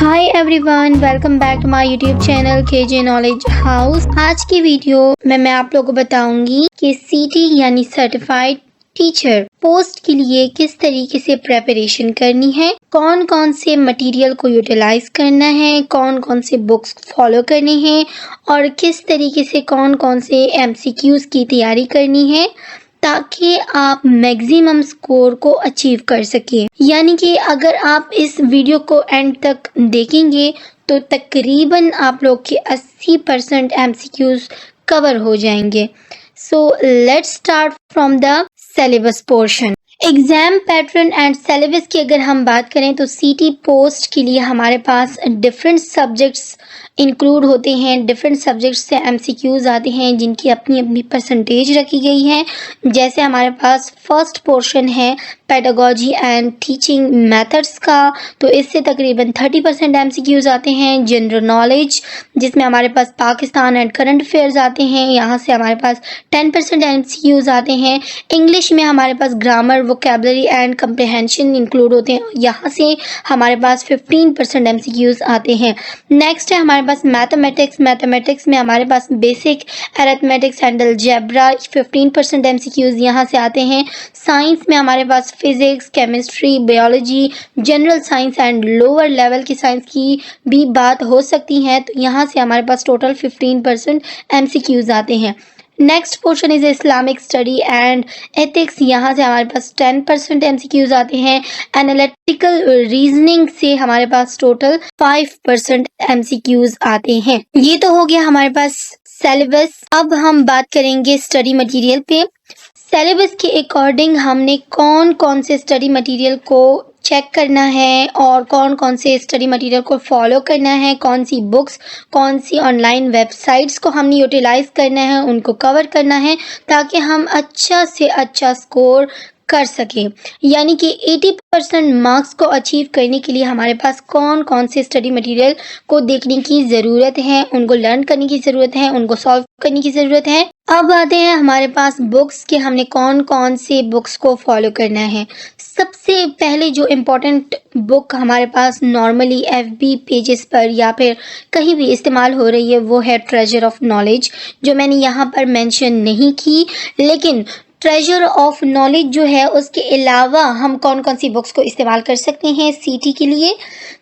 Hi everyone, welcome back to my YouTube channel KJ knowledge house. आज की video में मैं आप लोगों को बताऊंगी कि सीटी यानी सर्टिफाइड टीचर पोस्ट के लिए किस तरीके से प्रेपरेशन करनी है, कौन कौन से मटेरियल को यूटिलाइज करना है, कौन कौन से बुक्स फॉलो करने हैं और किस तरीके से कौन कौन से एमसीक्यूज की तैयारी करनी है ताकि आप मैक्सिमम स्कोर को अचीव कर सकें। यानी कि अगर आप इस वीडियो को एंड तक देखेंगे तो तकरीबन आप लोग के 80% एमसीक्यूज कवर हो जाएंगे। So let's start from the syllabus portion. Exam pattern and syllabus की अगर हम बात करें तो सीटी पोस्ट के लिए हमारे पास डिफरेंट सब्जेक्ट्स इंक्लूड होते हैं, डिफरेंट सब्जेक्ट्स से एमसीक्यूज आते हैं जिनकी अपनी अपनी परसेंटेज रखी गई है। जैसे हमारे पास फर्स्ट पोर्शन है पेडागोजी एंड टीचिंग मेथड्स का, तो इससे तकरीबन 30% एमसीक्यूज आते हैं। जनरल नॉलेज जिसमें हमारे पास पाकिस्तान एंड करंट अफेयर्स आते हैं, यहाँ से हमारे पास 10% एमसीक्यूज आते हैं। इंग्लिश में हमारे पास ग्रामर, वोकैबुलरी एंड कम्प्रिहेंशन इंक्लूड होते हैं, यहाँ से हमारे पास 15% एमसीक्यूज आते हैं। नेक्स्ट है हमारे पास मैथमेटिक्स में हमारे पास basic arithmetics and algebra 15% MCQs यहाँ से आते हैं। साइंस में हमारे पास physics, chemistry, biology, general science and lower level की साइंस की भी बात हो सकती है, तो यहाँ से हमारे पास टोटल 15% एमसीक्यूज आते हैं। Next portion is Islamic study and ethics, यहाँ से हमारे पास 10% एमसीक्यूज आते हैं। एनालिटिकल रीजनिंग से हमारे पास टोटल 5% एमसीक्यूज आते हैं। ये तो हो गया हमारे पास सिलेबस। अब हम बात करेंगे स्टडी मटेरियल पे। सिलेबस के अकॉर्डिंग हमने कौन कौन से स्टडी मटेरियल को चेक करना है और कौन कौन से स्टडी मटेरियल को फॉलो करना है, कौन सी बुक्स, कौन सी ऑनलाइन वेबसाइट्स को हमने यूटिलाइज करना है, उनको कवर करना है ताकि हम अच्छा से अच्छा स्कोर कर सकें। यानी कि 80% मार्क्स को अचीव करने के लिए हमारे पास कौन कौन से स्टडी मटेरियल को देखने की ज़रूरत है, उनको लर्न करने की ज़रूरत है, उनको सॉल्व करने की ज़रूरत है। अब आते हैं हमारे पास बुक्स कि हमने कौन कौन से बुक्स को फॉलो करना है। सबसे पहले जो इम्पोर्टेंट बुक हमारे पास नॉर्मली एफबी पेजेस पर या फिर कहीं भी इस्तेमाल हो रही है वो है ट्रेजर ऑफ नॉलेज, जो मैंने यहाँ पर मेंशन नहीं की। लेकिन ट्रेजर ऑफ नॉलेज जो है उसके अलावा हम कौन कौन सी बुक्स को इस्तेमाल कर सकते हैं सीटी के लिए,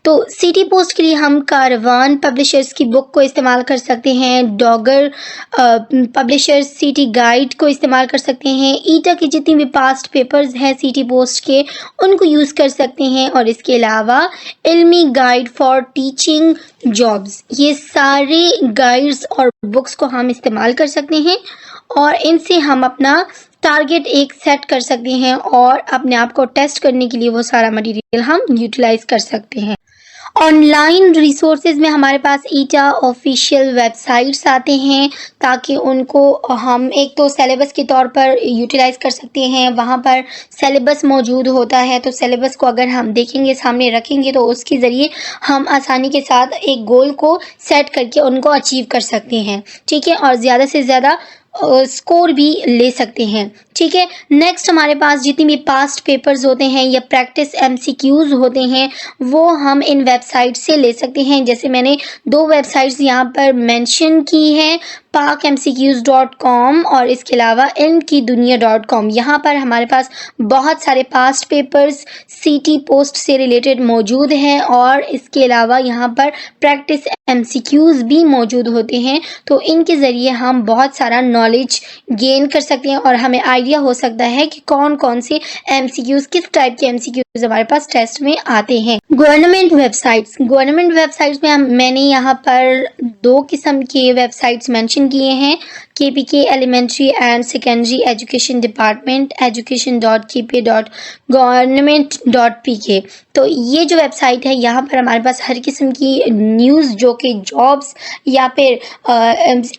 तो सीटी पोस्ट के लिए हम कारवान पब्लिशर्स की बुक को इस्तेमाल कर सकते हैं, डॉगर पब्लिशर्स सीटी गाइड को इस्तेमाल कर सकते हैं, ईटा के जितनी भी पास्ट पेपर्स हैं सीटी पोस्ट के उनको यूज़ कर सकते हैं, और इसके अलावा इल्मी गाइड फॉर टीचिंग जॉब्स, ये सारे गाइड्स और बुक्स को हम इस्तेमाल कर सकते हैं और इनसे हम अपना टारगेट एक सेट कर सकते हैं और अपने आप को टेस्ट करने के लिए वो सारा मटेरियल हम यूटिलाइज कर सकते हैं। ऑनलाइन रिसोर्सेज में हमारे पास ईटा ऑफिशियल वेबसाइट्स आते हैं ताकि उनको हम एक तो सिलेबस के तौर पर यूटिलाइज कर सकते हैं। वहाँ पर सिलेबस मौजूद होता है, तो सिलेबस को अगर हम देखेंगे, सामने रखेंगे, तो उसके ज़रिए हम आसानी के साथ एक गोल को सेट करके उनको अचीव कर सकते हैं, ठीक है, और ज़्यादा से ज़्यादा स्कोर भी ले सकते हैं, ठीक है। नेक्स्ट हमारे पास जितनी भी पास्ट पेपर्स होते हैं या प्रैक्टिस एमसीक्यूज होते हैं वो हम इन वेबसाइट से ले सकते हैं। जैसे मैंने 2 वेबसाइट्स यहाँ पर मेंशन की हैं, pakmcqs.com और इसके अलावा ilmkidunia.com। यहाँ पर हमारे पास बहुत सारे पास्ट पेपर्स सीटी पोस्ट से रिलेटेड मौजूद हैं और इसके अलावा यहाँ पर प्रैक्टिस एमसीक्यूज भी मौजूद होते हैं, तो इनके ज़रिए हम बहुत सारा नॉलेज गेन कर सकते हैं और हमें आइडिया हो सकता है कि कौन कौन से एमसीक्यूज, किस टाइप के एमसीक्यूज हमारे पास टेस्ट में आते हैं। गवर्नमेंट वेबसाइट्स में मैंने यहाँ पर 2 किस्म के वेबसाइट्स मेंशन किए हैं, KPK elementary and secondary education department education.kp.government.pk। तो ये जो वेबसाइट है यहाँ पर हमारे पास हर किस्म की न्यूज़ जो कि जॉब्स या फिर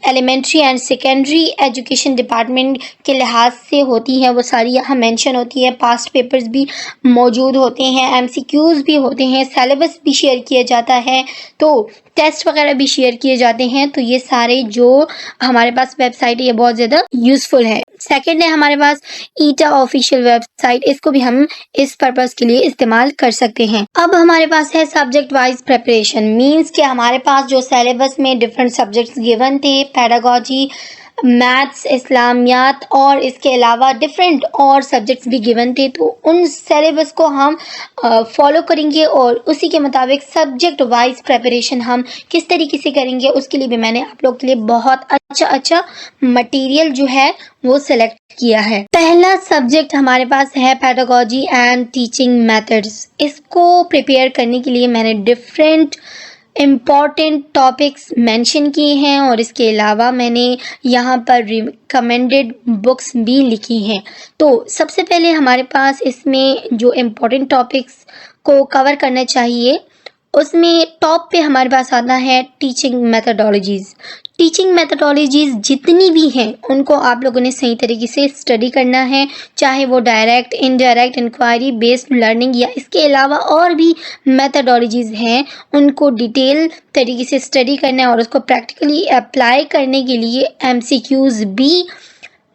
elementary and secondary education department के लिहाज से होती है वो सारी यहाँ मेंशन होती है। पास्ट पेपर्स भी मौजूद होते हैं, एमसीक्यूज भी होते हैं, सिलेबस भी शेयर किया जाता है, तो टेस्ट वगैरह भी शेयर किए जाते हैं। तो ये सारे जो हमारे पास वेबसाइट है, ये बहुत ज़्यादा यूजफुल है। सेकंड है हमारे पास ईटा ऑफिशियल वेबसाइट, इसको भी हम इस पर्पस के लिए इस्तेमाल कर सकते हैं। अब हमारे पास है सब्जेक्ट वाइज प्रिपरेशन, मींस कि हमारे पास जो सिलेबस में डिफरेंट सब्जेक्ट्स गिवन थे, पेडागोजी, मैथ्स, इस्लामियात और इसके अलावा डिफरेंट और सब्जेक्ट्स भी गिवन थे, तो उन सिलेबस को हम फॉलो करेंगे और उसी के मुताबिक सब्जेक्ट वाइज प्रिपरेशन हम किस तरीके से करेंगे, उसके लिए भी मैंने आप लोग के लिए बहुत अच्छा मटेरियल जो है वो सिलेक्ट किया है। पहला सब्जेक्ट हमारे पास है पेडागोजी एंड टीचिंग मेथड्स। इसको प्रिपेयर करने के लिए मैंने डिफरेंट इम्पॉर्टेंट टॉपिक्स मेंशन किए हैं और इसके अलावा मैंने यहाँ पर रिकमेंडेड बुक्स भी लिखी हैं। तो सबसे पहले हमारे पास इसमें जो इम्पॉर्टेंट टॉपिक्स को कवर करना चाहिए, उसमें टॉप पे हमारे पास आता है टीचिंग मेथडोलॉजीज़। टीचिंग मेथडोलॉजीज़ जितनी भी हैं उनको आप लोगों ने सही तरीके से स्टडी करना है, चाहे वो direct, indirect, inquiry based learning या इसके अलावा और भी मेथडोलॉजीज़ हैं, उनको डिटेल तरीके से स्टडी करना है और उसको प्रैक्टिकली अप्लाई करने के लिए एमसीक्यूज़ भी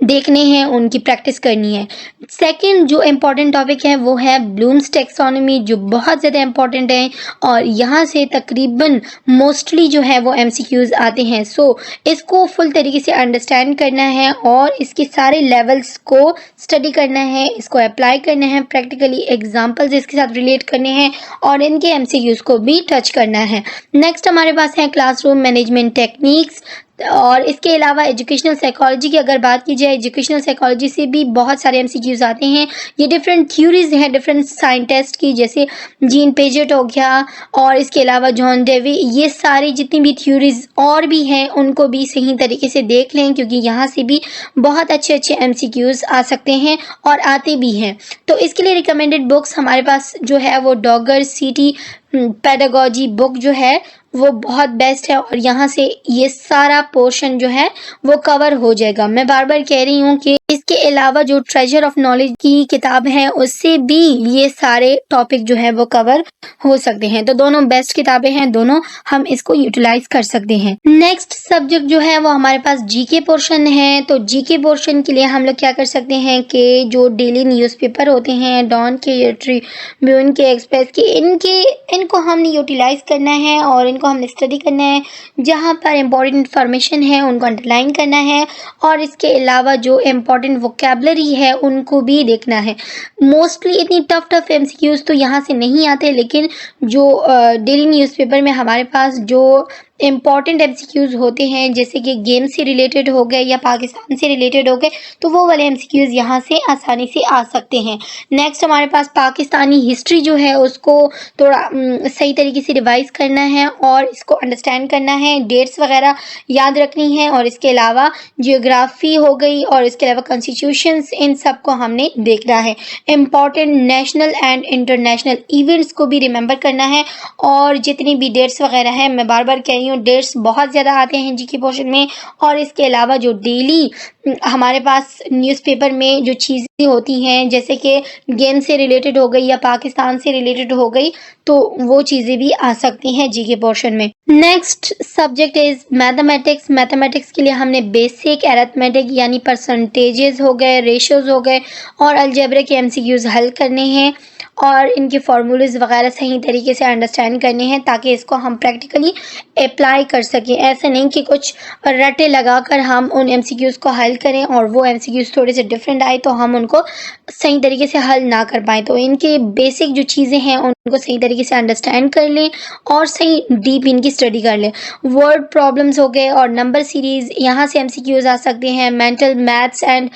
देखने हैं, उनकी प्रैक्टिस करनी है। सेकंड जो इम्पॉर्टेंट टॉपिक है वो है ब्लूम्स टैक्सोनॉमी, जो बहुत ज़्यादा इम्पॉर्टेंट है और यहाँ से तकरीबन मोस्टली जो है वो एमसीक्यूज़ आते हैं। सो इसको फुल तरीके से अंडरस्टैंड करना है और इसके सारे लेवल्स को स्टडी करना है, इसको अप्लाई करना है, प्रैक्टिकली एग्जाम्पल्स इसके साथ रिलेट करने हैं और इनके एमसीक्यूज़ को भी टच करना है। नेक्स्ट हमारे पास है क्लासरूम मैनेजमेंट टेक्निक्स और इसके अलावा एजुकेशनल साइकोलॉजी की अगर बात की जाए, एजुकेशनल साइकोलॉजी से भी बहुत सारे एमसीक्यूज़ आते हैं। ये डिफरेंट थ्योरीज हैं डिफरेंट साइंटिस्ट की, जैसे जीन पेजेट हो गया और इसके अलावा जॉन डेवी, ये सारी जितनी भी थ्योरीज और भी हैं उनको भी सही तरीके से देख लें, क्योंकि यहाँ से भी बहुत अच्छे एमसीक्यूज़ आ सकते हैं और आते भी हैं। तो इसके लिए रिकमेंडेड बुक्स हमारे पास जो है वो डॉगर सिटी पेडागोजी बुक जो है वो बहुत बेस्ट है और यहाँ से ये सारा पोर्शन जो है वो कवर हो जाएगा। मैं बार बार कह रही हूँ कि इसके अलावा जो ट्रेजर ऑफ नॉलेज की किताब है उससे भी ये सारे टॉपिक जो है वो कवर हो सकते हैं। तो दोनों बेस्ट किताबें हैं, दोनों हम इसको यूटिलाइज कर सकते हैं। नेक्स्ट सब्जेक्ट जो है वो हमारे पास जीके पोर्शन है। तो जीके पोर्शन के लिए हम लोग क्या कर सकते हैं कि जो डेली न्यूज़पेपर होते हैं, डॉन के, ट्रिब्यून के, एक्सप्रेस के, इनको हमने यूटिलाइज करना है और इनको हमने स्टडी करना है। जहाँ पर इम्पोर्टेंट इन्फॉर्मेशन है उनको अंडरलाइन करना है और इसके अलावा जो इम्पोर्टेंट वोकैबुलरी है उनको भी देखना है। मोस्टली इतनी टफ एमसीक्यूज़ तो यहाँ से नहीं आते, लेकिन जो डेली न्यूज़पेपर में हमारे पास जो इम्पॉर्टेंट एमसीक्यूज़ होते हैं, जैसे कि गेम से रिलेटेड हो गए या पाकिस्तान से रिलेटेड हो गए, तो वो वाले एमसीक्यूज़ यहाँ से आसानी से आ सकते हैं। नेक्स्ट हमारे पास पाकिस्तानी हिस्ट्री जो है उसको थोड़ा सही तरीके से रिवाइज करना है और इसको अंडरस्टैंड करना है, डेट्स वगैरह याद रखनी है और इसके अलावा जियोग्राफी हो गई और इसके अलावा कॉन्स्टिट्यूशंस, इन सब को हमने देखना है। Important national and international events को भी रिमेंबर करना है और जितनी भी डेट्स वगैरह हैं, मैं बार बार कह रही हूँ डेट्स बहुत ज़्यादा आते हैं जीके पोर्शन में और इसके अलावा जो डेली हमारे पास न्यूज़पेपर में जो चीज़ें होती हैं, जैसे कि गेम से रिलेटेड हो गई या पाकिस्तान से रिलेटेड हो गई, तो वो चीज़ें भी आ सकती हैं जीके पोर्शन में। Next subject is mathematics. Mathematics के लिए हमने बेसिक अरिथमेटिक यानी परसेंटेजेस हो गए, रेशियोज हो गए और अलजेब्रा के एमसीक्यूज़ हल करने हैं और इनके फार्मूलेज वगैरह सही तरीके से अंडरस्टैंड करने हैं ताकि इसको हम प्रैक्टिकली अप्लाई कर सकें। ऐसा नहीं कि कुछ रटे लगाकर हम उन एमसीक्यूज़ को हल करें और वो एमसीक्यूज़ थोड़े से डिफरेंट आए तो हम उनको सही तरीके से हल ना कर पाएँ। तो इनके बेसिक जो चीज़ें हैं उनको सही तरीके से अंडरस्टैंड कर लें और सही डीप इनकी स्टडी कर लें। वर्ड प्रॉब्लम्स हो गए और नंबर सीरीज़, यहाँ से एमसीक्यूज़ आ सकते हैं। Mental maths and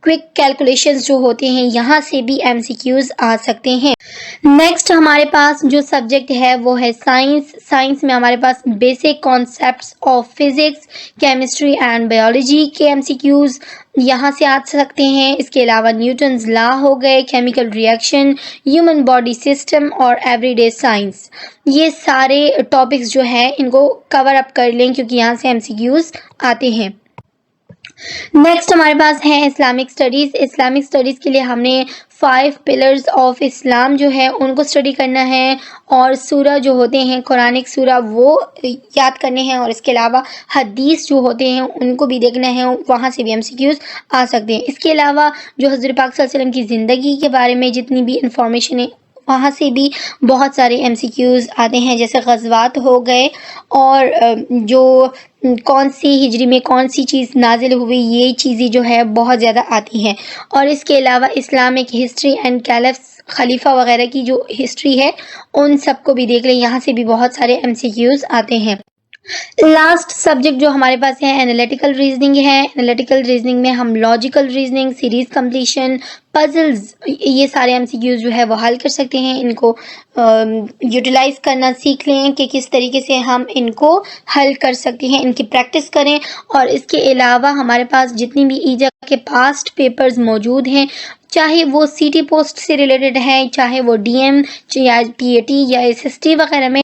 quick calculations जो होते हैं, यहाँ से भी एमसीक्यूज़ आ सकते हैं। नेक्स्ट हमारे पास जो सब्जेक्ट है वो है साइंस। साइंस में हमारे पास basic concepts of physics, chemistry and biology के एमसीक्यूज़ यहाँ से आ सकते हैं। इसके अलावा न्यूटन्स लॉ हो गए, chemical reaction, human body system और एवरीडे साइंस, ये सारे टॉपिक्स जो है इनको कवर अप कर लें क्योंकि यहाँ से एमसीक्यूज़ आते हैं। नेक्स्ट हमारे पास है इस्लामिक स्टडीज़। इस्लामिक स्टडीज़ के लिए हमने 5 पिलर्स ऑफ इस्लाम जो है उनको स्टडी करना है, और सूरा जो होते हैं कुरानिक सूरा वो याद करने हैं, और इसके अलावा हदीस जो होते हैं उनको भी देखना है, वहाँ से भी एमसीक्यूज़ आ सकते हैं। इसके अलावा जो हज़रत पाक सल्लल्लाहु अलैहि वसल्लम की ज़िंदगी के बारे में जितनी भी इंफॉर्मेशन है वहाँ से भी बहुत सारे एमसीक्यूज़ आते हैं, जैसे ग़ज़वात हो गए, और जो कौन सी हिजरी में कौन सी चीज़ नाजिल हुई, ये चीज़ें जो है बहुत ज़्यादा आती हैं। और इसके अलावा इस्लामिक हिस्ट्री एंड कैलिफ्स खलीफा वगैरह की जो हिस्ट्री है उन सबको भी देख लें, यहाँ से भी बहुत सारे एमसीक्यूज़ आते हैं। लास्ट सब्जेक्ट जो हमारे पास है एनालिटिकल रीजनिंग है। एनालिटिकल रीजनिंग में हम logical reasoning, series completion, puzzles, ये सारे एमसीक्यूज़ जो है वो हल कर सकते हैं। इनको यूटिलाइज करना सीख लें कि किस तरीके से हम इनको हल कर सकते हैं, इनकी प्रैक्टिस करें। और इसके अलावा हमारे पास जितनी भी ईजा के पास्ट पेपर्स मौजूद हैं, चाहे वो सीटी पोस्ट से रिलेटेड है, चाहे वो डीएम या पीएटी या एसएसटी वगैरह में,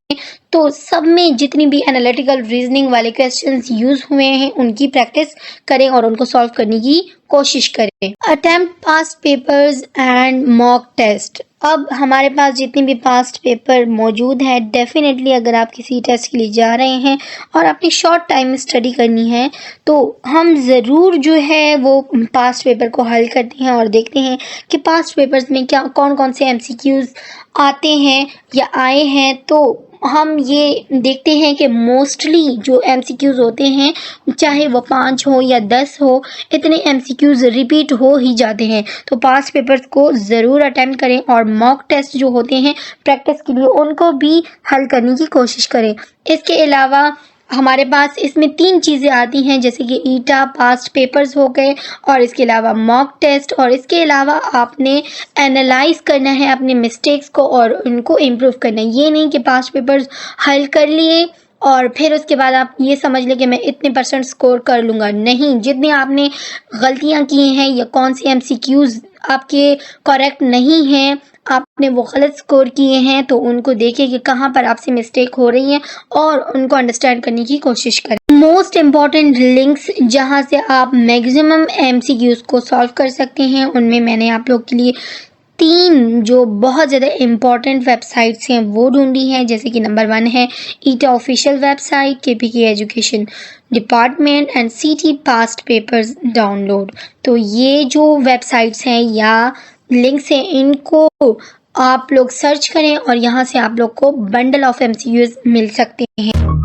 तो सब में जितनी भी एनालिटिकल रीजनिंग वाले क्वेश्चंस यूज़ हुए हैं उनकी प्रैक्टिस करें और उनको सॉल्व करने की कोशिश करें। Attempt past papers and mock test. अब हमारे पास जितने भी पास्ट पेपर मौजूद है, डेफिनेटली अगर आप किसी टेस्ट के लिए जा रहे हैं और आपने शॉर्ट टाइम में स्टडी करनी है तो हम ज़रूर जो है वो पास्ट पेपर को हल करते हैं और देखते हैं कि पास्ट पेपर्स में क्या कौन कौन से एमसीक्यूज़ आते हैं या आए हैं। तो हम ये देखते हैं कि मोस्टली जो एमसीक्यूज़ होते हैं, चाहे वो 5 हो या 10 हो, इतने एमसीक्यूज़ रिपीट हो ही जाते हैं। तो पास्ट पेपर्स को ज़रूर अटेम्प्ट करें और मॉक टेस्ट जो होते हैं प्रैक्टिस के लिए उनको भी हल करने की कोशिश करें। इसके अलावा हमारे पास इसमें 3 चीज़ें आती हैं, जैसे कि ईटा, पास्ट पेपर्स हो गए, और इसके अलावा मॉक टेस्ट, और इसके अलावा आपने एनालाइज करना है अपने मिस्टेक्स को और उनको इम्प्रूव करना है। ये नहीं कि पास्ट पेपर्स हल कर लिए और फिर उसके बाद आप ये समझ लें कि मैं इतने % स्कोर कर लूँगा। नहीं, जितने आपने गलतियाँ की हैं या कौन सी एमसीक्यूज़ आपके करेक्ट नहीं हैं, आपने वो गलत स्कोर किए हैं, तो उनको देखें कि कहाँ पर आपसे मिस्टेक हो रही है और उनको अंडरस्टैंड करने की कोशिश करें। मोस्ट इम्पॉर्टेंट लिंक्स जहाँ से आप मैक्सिमम एमसीक्यूज़ को सॉल्व कर सकते हैं, उनमें मैंने आप लोग के लिए 3 जो बहुत ज़्यादा इम्पॉर्टेंट वेबसाइट्स हैं वो ढूंढी हैं। जैसे कि नंबर 1 है ETA official website, KPK education department and CT past papers download. तो ये जो वेबसाइट्स हैं या लिंक्स हैं, इनको आप लोग सर्च करें और यहाँ से आप लोग को बंडल ऑफ एमसीक्यूज़ मिल सकते हैं।